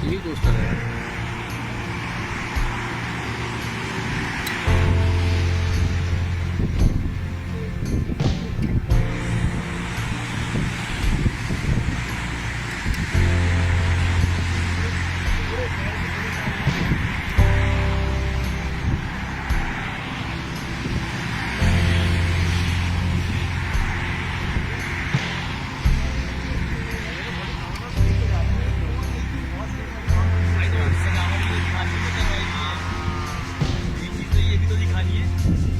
यही कोस्टर है। सजावट भी दिखानी है, करवाई है, ये चीज़ तो ये भी तो दिखानी है।